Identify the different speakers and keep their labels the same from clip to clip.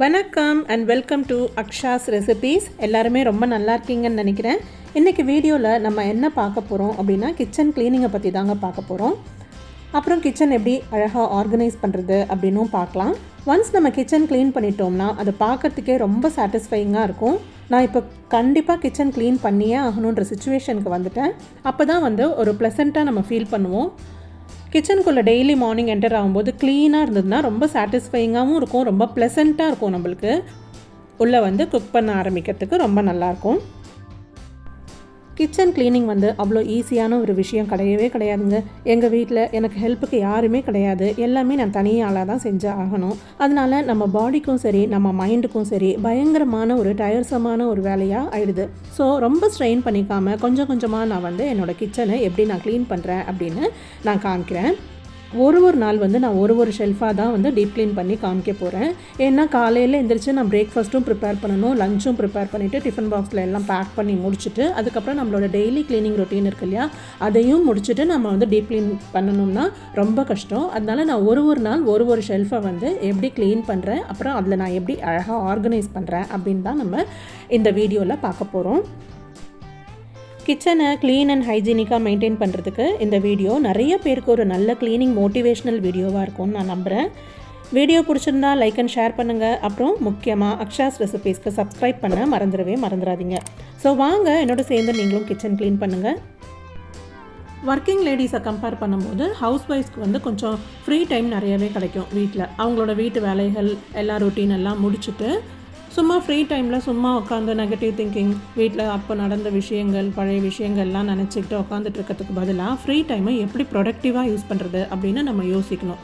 Speaker 1: வணக்கம் and welcome to அக்ஷாஸ் recipes. எல்லாருமே ரொம்ப நல்லா இருக்கீங்கன்னு நினைக்கிறேன். இன்றைக்கி வீடியோவில் நம்ம என்ன பார்க்க போகிறோம் அப்படின்னா கிச்சன் க்ளீனிங்கை பற்றி தாங்க பார்க்க போகிறோம். அப்புறம் கிச்சன் எப்படி அழகாக ஆர்கனைஸ் பண்ணுறது அப்படின்னும் பார்க்கலாம். ஒன்ஸ் நம்ம கிச்சன் க்ளீன் பண்ணிட்டோம்னா அது பார்க்குறதுக்கே ரொம்ப சாட்டிஸ்ஃபையிங்காக இருக்கும். நான் இப்போ கண்டிப்பாக கிச்சன் க்ளீன் பண்ணியே ஆகணுன்ற சுச்சுவேஷனுக்கு வந்துட்டேன். அப்போ தான் ஒரு ப்ளசண்ட்டாக நம்ம ஃபீல் பண்ணுவோம். கிச்சனுக்குள்ளே டெய்லி மார்னிங் என்டர் ஆகும்போது க்ளீனாக இருந்ததுன்னா ரொம்ப சாட்டிஸ்ஃபையிங்காகவும் இருக்கும், ரொம்ப ப்ளசண்ட்டாக இருக்கும். நம்மளுக்கு உள்ளே குக் பண்ண ஆரம்பிக்கிறதுக்கு ரொம்ப நல்லாயிருக்கும். கிச்சன் க்ளீனிங் அவ்வளோ ஈஸியான ஒரு விஷயம் கிடையவே கிடையாதுங்க. எங்கள் வீட்டில் எனக்கு ஹெல்ப்புக்கு யாருமே கிடையாது. எல்லாமே நான் தனியாளாக தான் செஞ்சு ஆகணும். அதனால் நம்ம பாடிக்கும் சரி நம்ம மைண்டுக்கும் சரி பயங்கரமான ஒரு டயர்ஸமான ஒரு வேலையாக ஆயிடுது. ஸோ ரொம்ப ஸ்ட்ரெயின் பண்ணிக்காமல் கொஞ்சம் கொஞ்சமாக நான் என்னோடய கிச்சனை எப்படி நான் க்ளீன் பண்ணுறேன் அப்படின்னு நான் காமிக்கிறேன். ஒரு நாள் நான் ஒரு ஷெல்ஃபாக தான் டீப் க்ளீன் பண்ணி காமிக்க போகிறேன். ஏன்னா காலையில் எழுந்திரிச்சு நான் பிரேக்ஃபாஸ்ட்டும் ப்ரிப்பேர் பண்ணணும், லஞ்சும் ப்ரிப்பேர் பண்ணிவிட்டு டிஃபன் பாக்ஸில் எல்லாம் பேக் பண்ணி முடிச்சுட்டு அதுக்கப்புறம் நம்மளோட டெய்லி க்ளீனிங் ரொட்டீன் இருக்கு இல்லையா, அதையும் முடிச்சுட்டு நம்ம டீப் க்ளீன் பண்ணணும்னா ரொம்ப கஷ்டம். அதனால் நான் ஒரு நாள் ஒரு ஷெல்ஃபை எப்படி க்ளீன் பண்ணுறேன், அப்புறம் அதில் நான் எப்படி அழகாக ஆர்கனைஸ் பண்ணுறேன் அப்படின்னு தான் நம்ம இந்த வீடியோவில் பார்க்க போகிறோம். கிச்சனை க்ளீன் அண்ட் ஹைஜீனிக்காக மெயின்டைன் பண்ணுறதுக்கு இந்த வீடியோ நிறைய பேருக்கு ஒரு நல்ல க்ளீனிங் மோட்டிவேஷ்னல் வீடியோவாக இருக்கும்னு நான் நம்புகிறேன். வீடியோ பிடிச்சிருந்தா லைக் அண்ட் ஷேர் பண்ணுங்கள். அப்புறம் முக்கியமாக அக்ஷாஸ் ரெசிபீஸ்க்கு சப்ஸ்கிரைப் பண்ண மறந்துடாதீங்க. ஸோ வாங்க என்னோட சேர்ந்து நீங்களும் கிச்சன் க்ளீன் பண்ணுங்கள். ஒர்க்கிங் லேடிஸை கம்பேர் பண்ணும்போது ஹவுஸ் ஒய்ஃப்ஸ்க்கு கொஞ்சம் ஃப்ரீ டைம் நிறையவே கிடைக்கும். வீட்டில் அவங்களோட வீட்டு வேலைகள் எல்லா ரொட்டீன் எல்லாம் முடிச்சுட்டு சும்மா ஃப்ரீ டைமில் சும்மா உட்காந்து நெகட்டிவ் திங்கிங், வீட்டில் அப்போ நடந்த விஷயங்கள் பழைய விஷயங்கள்லாம் நினச்சிக்கிட்டு உட்காந்துட்டு இருக்கிறதுக்கு பதிலாக ஃப்ரீ டைமை எப்படி ப்ரொடக்டிவாக யூஸ் பண்ணுறது அப்படின்னு நம்ம யோசிக்கணும்.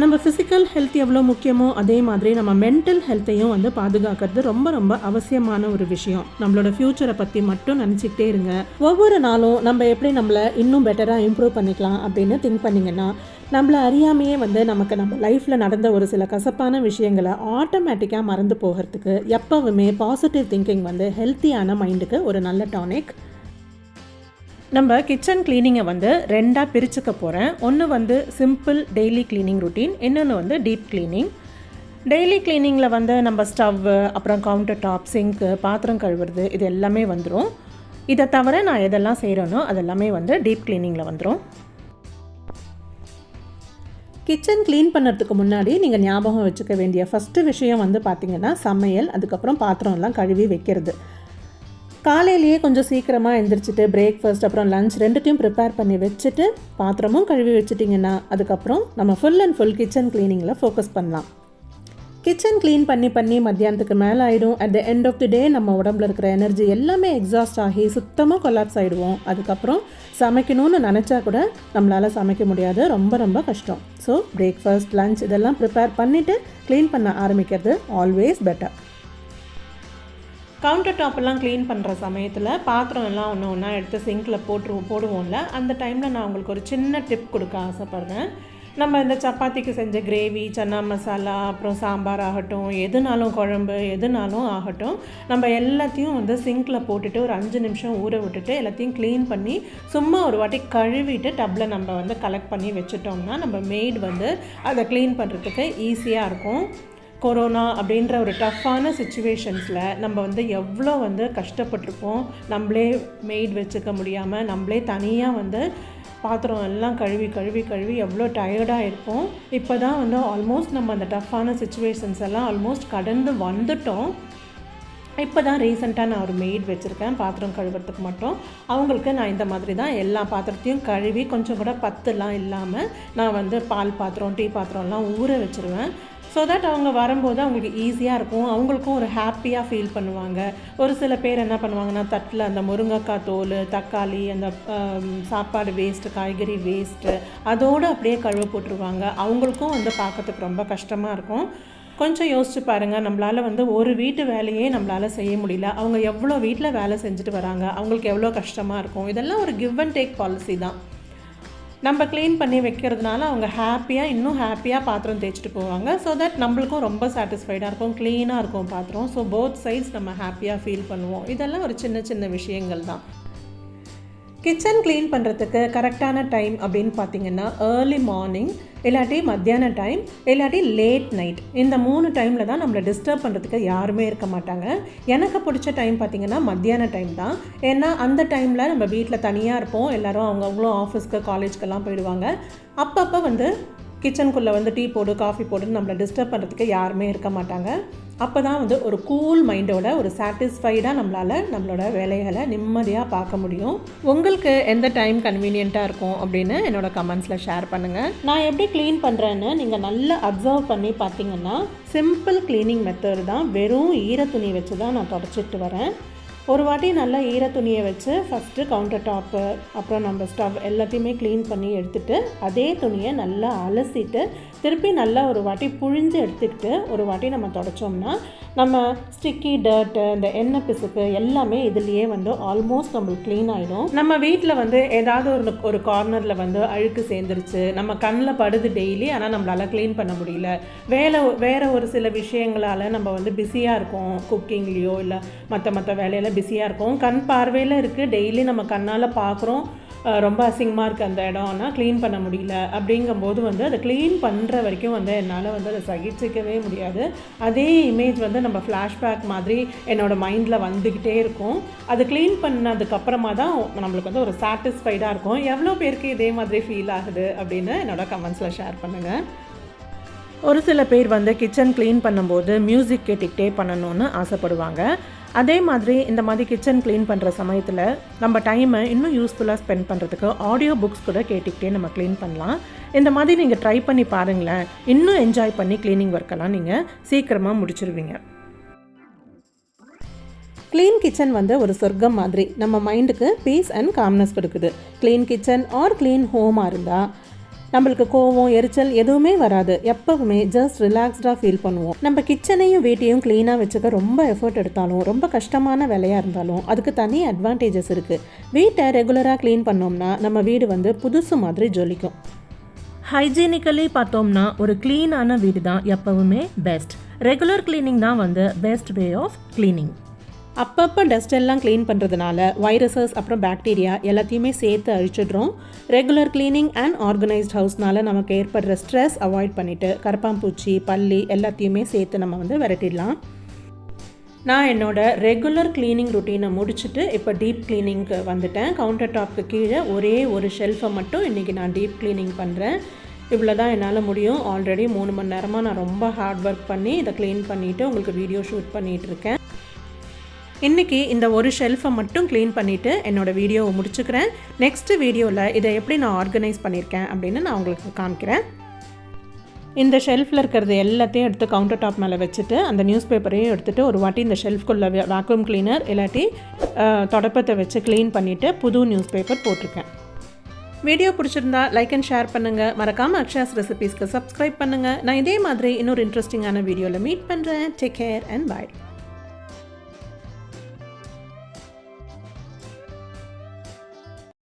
Speaker 1: நம்ம ஃபிசிக்கல் ஹெல்த் எவ்வளோ முக்கியமோ அதே மாதிரி நம்ம மென்டல் ஹெல்த்தையும் பாதுகாக்கிறது ரொம்ப ரொம்ப அவசியமான ஒரு விஷயம். நம்மளோட ஃப்யூச்சரை பற்றி மட்டும் நினச்சிக்கிட்டே இருங்க. ஒவ்வொரு நாளும் நம்ம எப்படி நம்மளை இன்னும் பெட்டராக இம்ப்ரூவ் பண்ணிக்கலாம் அப்படின்னு திங்க் பண்ணிங்கன்னா நம்மளை அறியாமையே நமக்கு நம்ம லைஃப்பில் நடந்த ஒரு சில கசப்பான விஷயங்களை ஆட்டோமேட்டிக்காக மறந்து போகிறதுக்கு எப்போவுமே பாசிட்டிவ் திங்கிங் ஹெல்த்தியான மைண்டுக்கு ஒரு நல்ல டானிக். நம்ம கிச்சன் க்ளீனிங்கை ரெண்டாக பிரிச்சுக்க போகிறேன். ஒன்று சிம்பிள் டெய்லி க்ளீனிங் ரொட்டீன், இன்னொன்று டீப் க்ளீனிங். டெய்லி க்ளீனிங்கில் நம்ம ஸ்டவ்வு, அப்புறம் கவுண்டர் டாப், சிங்க்கு, பாத்திரம் கழுவுறது இது எல்லாமே வந்துடும். இதை தவிர நான் எதெல்லாம் செய்கிறேனோ அதெல்லாமே டீப் க்ளீனிங்கில் வந்துடும். கிச்சன் க்ளீன் பண்ணுறதுக்கு முன்னாடி நீங்கள் ஞாபகம் வச்சுக்க வேண்டிய ஃபஸ்ட்டு விஷயம் பார்த்திங்கன்னா சமையல், அதுக்கப்புறம் பாத்திரம்லாம் கழுவி வைக்கிறது. காலையிலேயே கொஞ்சம் சீக்கிரமாக எழுந்திரிச்சிட்டு பிரேக்ஃபாஸ்ட் அப்புறம் லஞ்ச் ரெண்டுத்தையும் ப்ரிப்பேர் பண்ணி வச்சுட்டு பாத்திரமும் கழுவி வச்சுட்டிங்கன்னா அதுக்கப்புறம் நம்ம ஃபுல் அண்ட் ஃபுல் கிச்சன் க்ளீனிங்கில் ஃபோக்கஸ் பண்ணலாம். கிச்சன் க்ளீன் பண்ணி மத்தியானத்துக்கு மேலே ஆகிடும். At the end of the day நம்ம உடம்புல இருக்கிற எனர்ஜி எல்லாமே எக்ஸாஸ்ட் ஆகி சுத்தமாக கொலாப்ஸ் ஆகிடுவோம். அதுக்கப்புறம் சமைக்கணும்னு நினச்சா கூட நம்மளால் சமைக்க முடியாது, ரொம்ப ரொம்ப கஷ்டம். ஸோ பிரேக்ஃபாஸ்ட் லஞ்ச் இதெல்லாம் ப்ரிப்பேர் பண்ணிவிட்டு க்ளீன் பண்ண ஆரம்பிக்கிறது ஆல்வேஸ் பெட்டர். கவுண்டர் டாப்பெல்லாம் க்ளீன் பண்ணுற சமயத்தில் பாத்திரம் எல்லாம் ஒன்றா எடுத்து சிங்கில் போடுவோம்ல, அந்த டைமில் நான் உங்களுக்கு ஒரு சின்ன டிப் கொடுக்க ஆசைப்பட்றேன். நம்ம இந்த சப்பாத்திக்கு செஞ்ச கிரேவி, சன்னா மசாலா, அப்புறம் சாம்பார் ஆகட்டும், எதுனாலும் குழம்பு எதுனாலும் ஆகட்டும், நம்ம எல்லாத்தையும் சிங்கில் போட்டுட்டு ஒரு 5 நிமிஷம் ஊற விட்டுட்டு எல்லாத்தையும் க்ளீன் பண்ணி சும்மா ஒரு வாட்டி கழுவிட்டு டப்பில் நம்ம கலெக்ட் பண்ணி வச்சுட்டோம்னா நம்ம மெய்டு அதை க்ளீன் பண்ணுறதுக்கு ஈஸியாக இருக்கும். கொரோனா அப்படின்ற ஒரு டஃப்பான சுச்சுவேஷன்ஸில் நம்ம எவ்வளோ கஷ்டப்பட்டிருப்போம். நம்மளே மெய்ட் வச்சுக்க முடியாமல் நம்மளே தனியாக பாத்திரம் எல்லாம் கழுவி எவ்வளோ டயர்டாக இருப்போம். இப்போ தான் ஆல்மோஸ்ட் நம்ம அந்த டஃப்பான சுச்சுவேஷன்ஸ் எல்லாம் ஆல்மோஸ்ட் கடந்து வந்துட்டோம். இப்போ தான் ரீசெண்டாக நான் ஒரு மெய்ட் வச்சுருக்கேன் பாத்திரம் கழுவுறதுக்கு மட்டும். அவங்களுக்கு நான் இந்த மாதிரி தான் எல்லா பாத்திரத்தையும் கழுவி கொஞ்சம் கூட பத்துலாம் இல்லாமல் நான் பால் பாத்திரம், டீ பாத்திரம்லாம் ஊற வச்சுருவேன். ஸோ தட் அவங்க வரும்போது அவங்களுக்கு ஈஸியாக இருக்கும், அவங்களுக்கும் ஒரு ஹாப்பியாக ஃபீல் பண்ணுவாங்க. ஒரு சில பேர் என்ன பண்ணுவாங்கன்னா தட்டில் அந்த முருங்கைக்காய் தோல், தக்காளி, அந்த சாப்பாடு வேஸ்ட்டு, காய்கறி வேஸ்ட்டு அதோடு அப்படியே கழுவ போட்டுருவாங்க. அவங்களுக்கும் பார்க்கறதுக்கு ரொம்ப கஷ்டமாக இருக்கும். கொஞ்சம் யோசிச்சு பாருங்கள், நம்மளால் ஒரு வீட்டு வேலையே நம்மளால் செய்ய முடியல, அவங்க எவ்வளோ வீட்டில் வேலை செஞ்சுட்டு வராங்க, அவங்களுக்கு எவ்வளோ கஷ்டமாக இருக்கும். இதெல்லாம் ஒரு கிவ் அண்ட் டேக் பாலிசி தான். நம்ம க்ளீன் பண்ணி வைக்கிறதுனால அவங்க இன்னும் ஹாப்பியாக பாத்திரம் தேய்ச்சிட்டு போவாங்க. ஸோ தட் நம்மளுக்கும் ரொம்ப சாட்டிஸ்ஃபைடாக இருக்கும், க்ளீனாக இருக்கும் பாத்திரம். ஸோ போத் சைட்ஸ் நம்ம ஹாப்பியாக ஃபீல் பண்ணுவோம். இதெல்லாம் ஒரு சின்ன சின்ன விஷயங்கள் தான். கிச்சன் க்ளீன் பண்ணுறதுக்கு கரெக்டான டைம் அப்படின்னு பார்த்தீங்கன்னா ஏர்லி மார்னிங், இல்லாட்டி மத்தியான டைம், இல்லாட்டி லேட் நைட். இந்த 3 டைமில் தான் நம்மளை டிஸ்டர்ப் பண்ணுறதுக்கு யாருமே இருக்க மாட்டாங்க. எனக்கு பிடிச்ச டைம் பார்த்திங்கன்னா மத்தியான டைம் தான். ஏன்னா அந்த டைமில் நம்ம வீட்டில் தனியாக இருப்போம், எல்லோரும் அவங்கவுங்களும் ஆஃபீஸ்க்கு காலேஜ்க்கெல்லாம் போயிடுவாங்க. அப்பப்போ கிச்சனுக்குள்ளே டீ போடு காஃபி போடுன்னு நம்மளை டிஸ்டர்ப் பண்ணுறதுக்கு யாருமே இருக்க மாட்டாங்க. அப்போ தான் ஒரு கூல் மைண்டோட ஒரு சாட்டிஸ்ஃபைடாக நம்மளோட வேலைகளை நிம்மதியாக பார்க்க முடியும். உங்களுக்கு எந்த டைம் கன்வீனியண்ட்டாக இருக்கும் அப்படின்னு என்னோடய கமெண்ட்ஸில் ஷேர் பண்ணுங்கள். நான் எப்படி க்ளீன் பண்ணுறேன்னு நீங்கள் நல்லா அப்சர்வ் பண்ணி பார்த்தீங்கன்னா சிம்பிள் க்ளீனிங் மெத்தட் தான். வெறும் ஈர துணி வச்சு தான் நான் தொடச்சிட்டு வரேன். ஒரு வாட்டி நல்லா ஈர துணியை வச்சு ஃபஸ்ட்டு கவுண்டர் டாப்பு, அப்புறம் நம்ம ஸ்டவ் எல்லாத்தையுமே க்ளீன் பண்ணி எடுத்துகிட்டு அதே துணியை நல்லா அலசிட்டு திருப்பி நல்லா ஒரு வாட்டி புழிஞ்சு எடுத்துக்கிட்டு ஒரு வாட்டி நம்ம தொடச்சோம்னா நம்ம ஸ்டிக்கி டர்ட்டு, இந்த எண்ணெய் பிசுக்கு எல்லாமே இதுலேயே ஆல்மோஸ்ட் நம்மளுக்கு க்ளீன் ஆகிடும். நம்ம வீட்டில் ஏதாவது ஒரு கார்னரில் அழுக்கு சேர்ந்துருச்சு, நம்ம கண்ணில் படுது டெய்லி, ஆனால் நம்மளால் க்ளீன் பண்ண முடியல. வேறு ஒரு சில விஷயங்களால் நம்ம பிஸியாக இருக்கோம், குக்கிங்லேயோ இல்லை மற்ற வேலையில் பிஸியாக இருக்கும். கண் பார்வையில் இருக்குது, டெய்லி நம்ம கண்ணால் பார்க்குறோம், ரொம்ப அசிங்கமாக இருக்குது அந்த இடம், ஆனால் க்ளீன் பண்ண முடியல. அப்படிங்கும்போது அதை க்ளீன் பண்ணுற வரைக்கும் என்னால் அதை சகிச்சிக்கவே முடியாது. அதே இமேஜ் நம்ம ஃப்ளாஷ்பேக் மாதிரி என்னோடய மைண்டில் வந்துக்கிட்டே இருக்கும். அது க்ளீன் பண்ணதுக்கப்புறமா தான் நம்மளுக்கு ஒரு சாட்டிஸ்ஃபைடாக இருக்கும். எவ்வளோ பேருக்கு இதே மாதிரி ஃபீல் ஆகுது அப்படின்னு என்னோடய கமெண்ட்ஸில் ஷேர் பண்ணுங்கள். ஒரு சில பேர் கிச்சன் க்ளீன் பண்ணும்போது மியூசிக் கேட்டுக்கிட்டே பண்ணணும்னு ஆசைப்படுவாங்க. அதே மாதிரி இந்த மாதிரி கிச்சன் க்ளீன் பண்ணுற சமயத்தில் நம்ம டைமை இன்னும் யூஸ்ஃபுல்லாக ஸ்பெண்ட் பண்ணுறதுக்கு ஆடியோ புக்ஸ் கூட கேட்டுக்கிட்டே நம்ம க்ளீன் பண்ணலாம். இந்த மாதிரி நீங்கள் ட்ரை பண்ணி பாருங்களேன், இன்னும் என்ஜாய் பண்ணி க்ளீனிங் ஒர்க்கெல்லாம் நீங்கள் சீக்கிரமாக முடிச்சிருவீங்க. க்ளீன் கிச்சன் ஒரு சொர்க்கம் மாதிரி நம்ம மைண்டுக்கு பீஸ் அண்ட் காம்னஸ் கொடுக்குது. க்ளீன் கிச்சன் ஆர் க்ளீன் ஹோமாக இருந்தால் நம்மளுக்கு கோவம், எரிச்சல் எதுவுமே வராது. எப்பவுமே ஜஸ்ட் ரிலாக்ஸ்டாக ஃபீல் பண்ணுவோம். நம்ம கிச்சனையும் வீட்டையும் க்ளீனாக வச்சுக்க ரொம்ப எஃபர்ட் எடுத்தாலும், ரொம்ப கஷ்டமான வேலையாக இருந்தாலும் அதுக்கு தனி அட்வான்டேஜஸ் இருக்குது. வீட்டை ரெகுலராக க்ளீன் பண்ணோம்னா நம்ம வீடு புதுசு மாதிரி ஜொலிக்கும். ஹைஜீனிக்கலி பார்த்தோம்னா ஒரு க்ளீனான வீடு தான் எப்பவுமே பெஸ்ட். ரெகுலர் க்ளீனிங் தான் பெஸ்ட் வே ஆஃப் க்ளீனிங். அப்பப்போ டஸ்ட் எல்லாம் க்ளீன் பண்ணுறதுனால வைரஸஸ் அப்புறம் பாக்டீரியா எல்லாத்தையுமே சேர்த்து அழிச்சிடுறோம். ரெகுலர் க்ளீனிங் அண்ட் ஆர்கனைஸ்ட் ஹவுஸ்னால நமக்கு ஏற்படுற ஸ்ட்ரெஸ் அவாய்ட் பண்ணிவிட்டு கரப்பாம்பூச்சி, பல்லி எல்லாத்தையுமே சேர்த்து நம்ம விரட்டிடலாம். நான் என்னோடய ரெகுலர் க்ளீனிங் ருட்டீனை முடிச்சுட்டு இப்போ டீப் க்ளீனிங்க்கு வந்துட்டேன். கவுண்டர் டாப்க்கு கீழே ஒரே ஒரு ஷெல்ஃபை மட்டும் இன்றைக்கி நான் டீப் க்ளீனிங் பண்ணுறேன். இவ்வளோ தான் என்னால் முடியும். ஆல்ரெடி 3 மணி நேரமாக நான் ரொம்ப ஹார்ட் ஒர்க் பண்ணி இதை க்ளீன் பண்ணிவிட்டு உங்களுக்கு வீடியோ ஷூட் பண்ணிகிட்ருக்கேன். இன்றைக்கி இந்த ஒரு ஷெல்ஃபை மட்டும் க்ளீன் பண்ணிவிட்டு என்னோடய வீடியோவை முடிச்சுக்கிறேன். நெக்ஸ்ட்டு வீடியோவில் இதை எப்படி நான் ஆர்கனைஸ் பண்ணியிருக்கேன் அப்படின்னு நான் உங்களுக்கு காமிக்கிறேன். இந்த ஷெல்ஃபில் இருக்கிறது எல்லாத்தையும் எடுத்து கவுண்டர் டாப் மேலே வச்சுட்டு அந்த நியூஸ் பேப்பரையும் எடுத்துகிட்டு ஒரு வாட்டி இந்த ஷெல்ஃப்குள்ளே வேக்யூம் கிளீனர் இல்லாட்டி தொடப்பத்தை வச்சு க்ளீன் பண்ணிவிட்டு புது நியூஸ் பேப்பர் போட்டிருக்கேன். வீடியோ பிடிச்சிருந்தா லைக் அண்ட் ஷேர் பண்ணுங்கள். மறக்காமல் அக்ஷாஸ் ரெசிபீஸ்க்கு சப்ஸ்கிரைப் பண்ணுங்கள். நான் இதே மாதிரி இன்னொரு இன்ட்ரெஸ்டிங்கான வீடியோவில் மீட் பண்ணுறேன். Take care and bye.